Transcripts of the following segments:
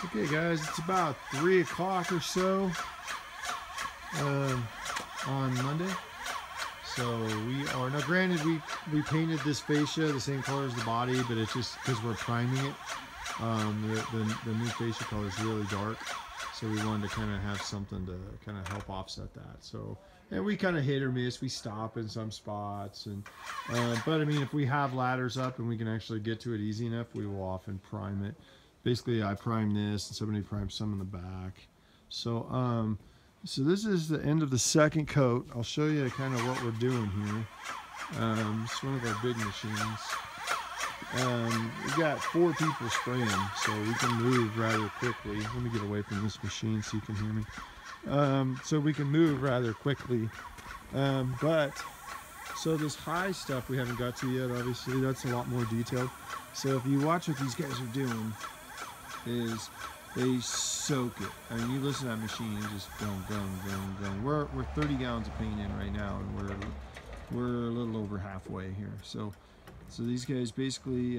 Okay guys, it's about 3 o'clock or so on Monday. So we are, now granted we painted this fascia the same color as the body, but it's just because we're priming it. The new fascia color is really dark, so we wanted to kind of have something to kind of help offset that. So, and we kind of hit or miss. We stop in some spots, and but I mean, if we have ladders up and we can actually get to it easy enough, we will often prime it. Basically, I prime this, and somebody primes some in the back. So, so this is the end of the second coat. I'll show you kind of what we're doing here. It's one of our big machines. We got 4 people spraying, so we can move rather quickly. Let me get away from this machine so you can hear me. So we can move rather quickly. So this high stuff we haven't got to yet, obviously. That's a lot more detailed. So if you watch what these guys are doing, is they soak it. I mean, you listen to that machine, it's just going. We're 30 gallons of paint in right now, and we're a little over halfway here. So these guys basically,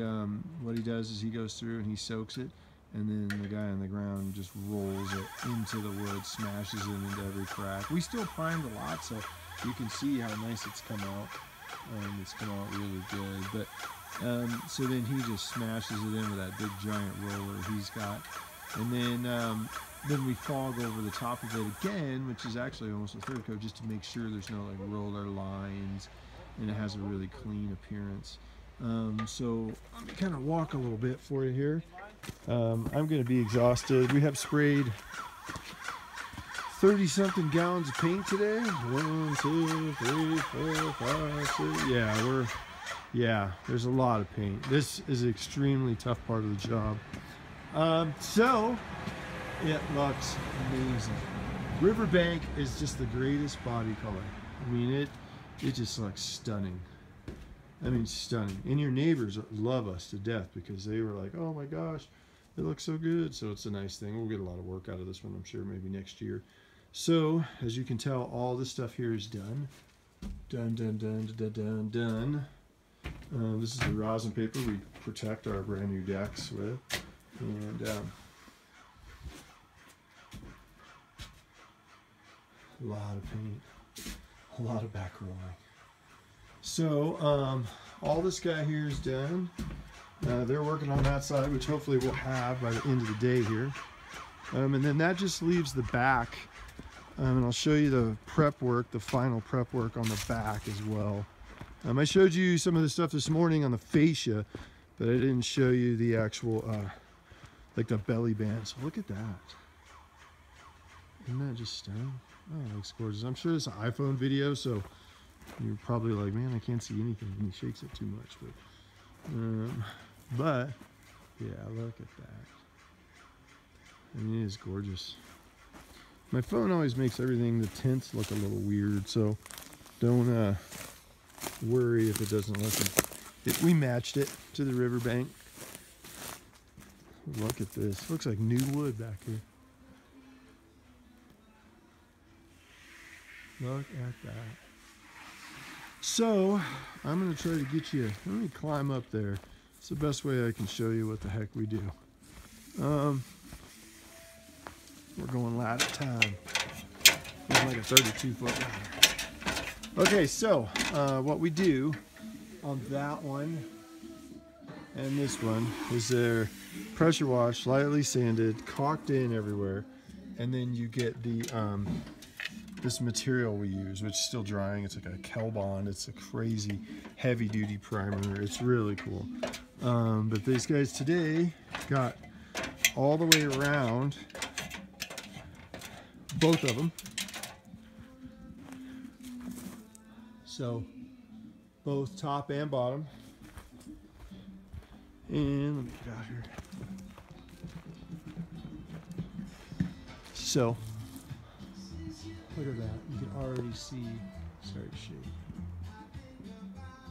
what he does is he goes through and he soaks it, and then the guy on the ground just rolls it into the wood, smashes it into every crack. We still primed a lot, so you can see how nice it's come out. It's come out really good, but so then he just smashes it in with that big giant roller he's got, and then we fog over the top of it again, which is actually almost a third coat, just to make sure there's no like roller lines, and it has a really clean appearance. So let me kind of walk a little bit for you here. I'm going to be exhausted. We have sprayed 30 something gallons of paint today. 1, 2, 3, 4, 5, 6. Yeah, there's a lot of paint. This is an extremely tough part of the job. So it looks amazing. Riverbank is just the greatest body color. I mean, it just looks stunning. I mean, stunning. And your neighbors love us to death because they were like, oh my gosh, it looks so good. So it's a nice thing. We'll get a lot of work out of this one, I'm sure, maybe next year. So as you can tell, all this stuff here is done. Done. This is the rosin paper we protect our brand new decks with. And a lot of paint, a lot of back rolling. So all this guy here is done. They're working on that side, which hopefully we'll have by the end of the day here. And then that just leaves the back. And I'll show you the prep work, the final prep work on the back as well. I showed you some of the stuff this morning on the fascia, but I didn't show you the actual, like the belly band. So look at that. Isn't that just stunning? Oh, it looks gorgeous. I'm sure it's an iPhone video, so you're probably like, man, I can't see anything. And he shakes it too much. But yeah, look at that. I mean, it is gorgeous. My phone always makes everything, the tints look a little weird, so don't worry if it doesn't look. We matched it to the riverbank. Look at this. Looks like new wood back here. Look at that. So I'm going to try to get you, let me climb up there. It's the best way I can show you what the heck we do. We're going ladder time. It's like a 32-foot ladder. Okay, so what we do on that one and this one is they're pressure washed, lightly sanded, caulked in everywhere, and then you get the this material we use, which is still drying. It's like a Kelbond. It's a crazy heavy-duty primer. It's really cool. But these guys today got all the way around, both of them. So both top and bottom. And let me get out here. So look at that. You can already see. Sorry to shake.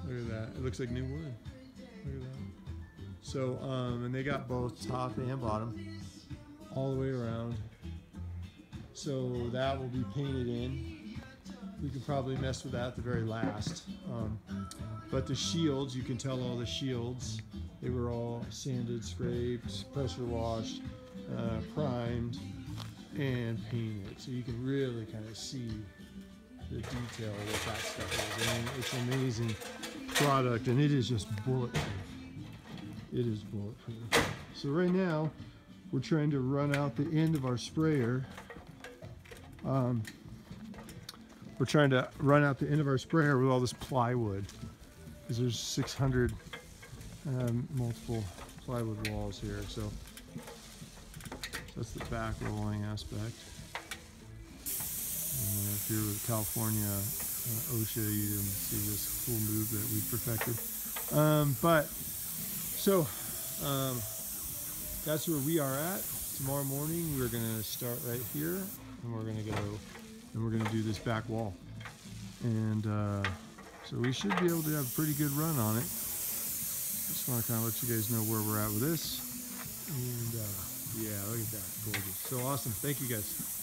Look at that. It looks like new wood. Look at that. So and they got both top and bottom all the way around. So that will be painted in. We could probably mess with that at the very last. But the shields, you can tell all the shields, they were all sanded, scraped, pressure washed, primed, and painted. So you can really kind of see the detail of what that stuff is. I mean, it's an amazing product, and it is just bulletproof. It is bulletproof. So right now, we're trying to run out the end of our sprayer. We're trying to run out the end of our sprayer with all this plywood, because there's 600 multiple plywood walls here. So that's the back rolling aspect. And if you're with California OSHA, you didn't see this cool move that we perfected. That's where we are at. Tomorrow morning we're gonna start right here, and we're gonna go and we're gonna do this back wall. And so we should be able to have a pretty good run on it. Just want to kind of let you guys know where we're at with this. And yeah, look at that, gorgeous. So awesome. Thank you guys.